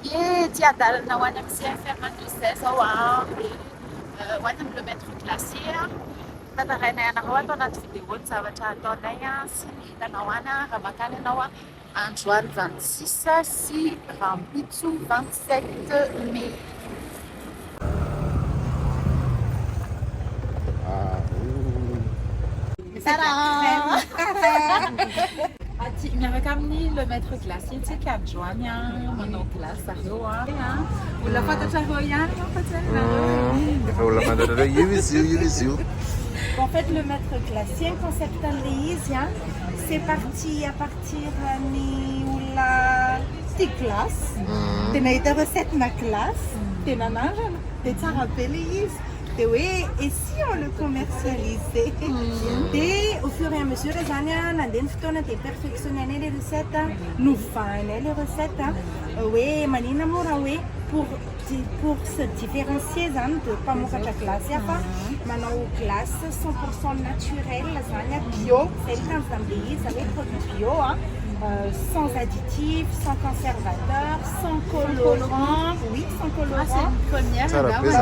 Ety adalana ho any amin'ny CFR-16 zao a, dia ho any amin'ny le maître classier a, tantarainay anareo atao anaty vidéo ny zavatra ataonay a sy ny hitanao any a raha makany ianao a androany 26 sy rahampitso 27 mai. Aty miaraka amin'ny le maître glacier tsika androany a manao glace zareo a olona fantatrareo ihany mampatsiarinareo. Efa olona fantatrareo io izy io. En fait, le maître glacier, le concept c'est parti à partir de la petite classe. De la recette de ma classe. De la nage, de ça rappelle et si on le commercialisait, au fur et à mesure des années, on a perfectionné les recettes, nous faisons les recettes, oui, manina mora, oui, pour se différencier de pas mon classe, maintenant classe 100% naturelle, lasagne bio, c'est le cas avec produits bio, sans additifs, sans conservateurs, sans colorants. Oui, sans colorants. Ah, c'est une première.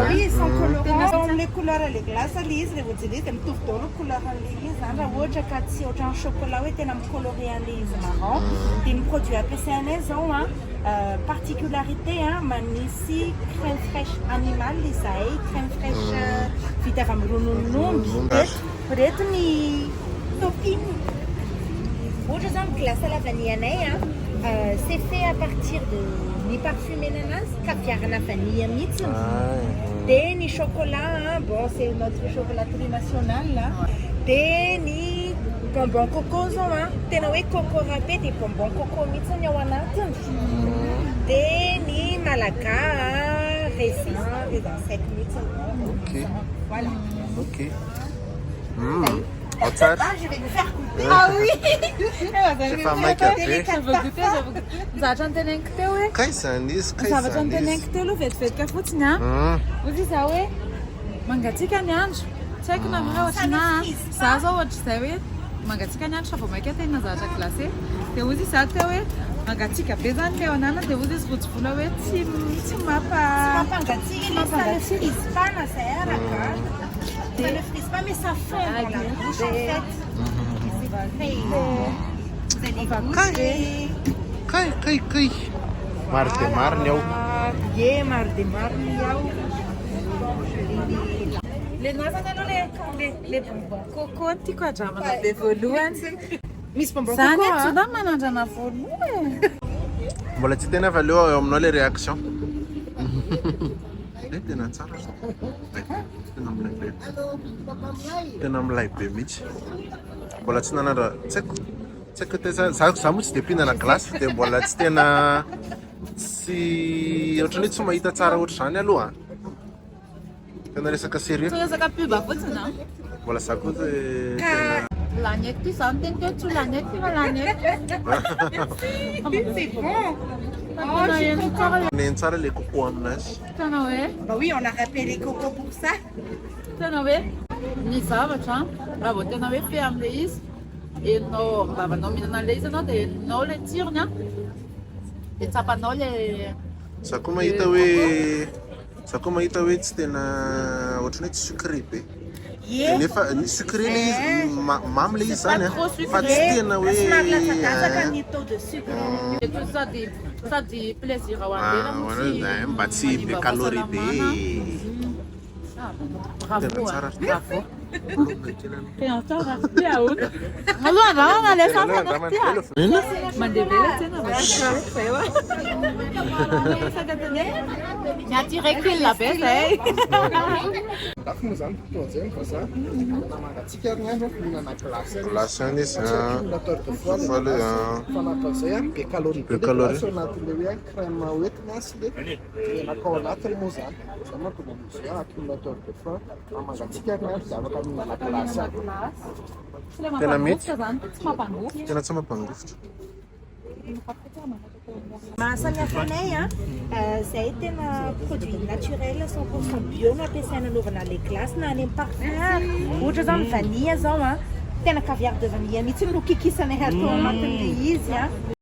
Oui, sans colorants. Les couleurs les glaces lisses, les vous dites, comme tout le couleur lisse. La rouge, cathy, au chocolat, oui, t'es un coloré en lisse marron. T'es un produit APCNS, particularité, ici, crème fraîche animale, les aïe, crème fraîche, vitam peut-être mi topping. Par exemple, glace à la vanille, c'est fait à partir de ni parfumé nanas, caviar à la vanille, ni chocolat, bon c'est notre chocolaterie nationale, ni bonbon coco, ni coco râpé, des bonbons coco ni malaga, récit, des insectes. Ok. Voilà. Ok. Je vais vous faire goûter. Ah oui. J'ai pas mal café. Je veux goûter. Zavatra ny tenaiko teo hoe. Kaizany izy, Zavatra kaizany ny tenaiko izy. teo aloha vetivetika fotsiny a. Ozy izaho hoe mangatsiaka ny andro. Tsy haiko na hoe ohatra na za zao ohatra izay hoe mangatsiaka ny andro fa vao maika tena zavatra glacé. Dia ozy izaho teo hoe mangatsiaka be zany leo anana dia ozy izy votsy vola hoe tsy Mampangatsiaka, ça ne frise pas, ça ne frise pas, mais ça fond dans la bouche en fait. Vous allez goûter. Kai. Maro dia maro ny ao. Maro dia maro ny ao. Le nazany aloha le bonbon coco ny tiako andramana be voalohany. Misy bonbon Zany coco tsy zany manandrana voalohany. Mbola tsy tena fa leo eo aminao le réaction. Tena tsara. Tena milay be mihitsy. Mbola tsy nanandra, tsy haiko tena za moa tsy dia mpihinana glace dia mbola tsy tena tsy ohatran'ny tsy mahita tsara ohatr' izany aloha. Tena resaka sérieux. Tsy resaka pub fotsiny a. Mbola za koa tena Lagnetti ty zany teny teo tsy lagnetti fa lagnetti. C'est bon. Neny tsara le coco aminazy. Tena hoe Bah oui, on a râpé les cocos pour ça. tena hoe ny zavatra raha vao tena hoe fe am'le izy enao mbavanao mihinana an'le izy anao dia enao le tsirony a dia tsapanao le Za koa mahita hoe tsy tena ohatran'ny hoe tsy sucré be. Nefa ny sucré le izy mamy le izy zany fa tsy tena hoe Ni taux de sucre. sady plaisir ao an'lena mba tsy be calorie be. Bravo, Tena tsara. bravo. Tena tsara. Be ahona. Aloha andrama alefa fanarty a. Mandeha be la tena ny attiré kill be zay. Lafo moa zany fotoana zay fa za mangatsiaka herinandro mihinana glace. Glace any izy Fondateur de foie fanapazay be calorie be calorie. anatin'le hoe crème hoentina sy le menaka ao anatiny moa zany. Za mahatonga am'izay accumulateur de foie mangatsiaka herinandro dia afaka mihinana glace aby. Tena mety. Zany tsy mampangotra. Tena tsy mampangotra. Mahasamihafa anay zay tena produit naturel 100% bio no ampiasaina anaovana le glace na any amin'ny parfum. Ohatra zao ny vanille zao tena caviar de vanille mihitsy no kikisanay atao anatin'le izy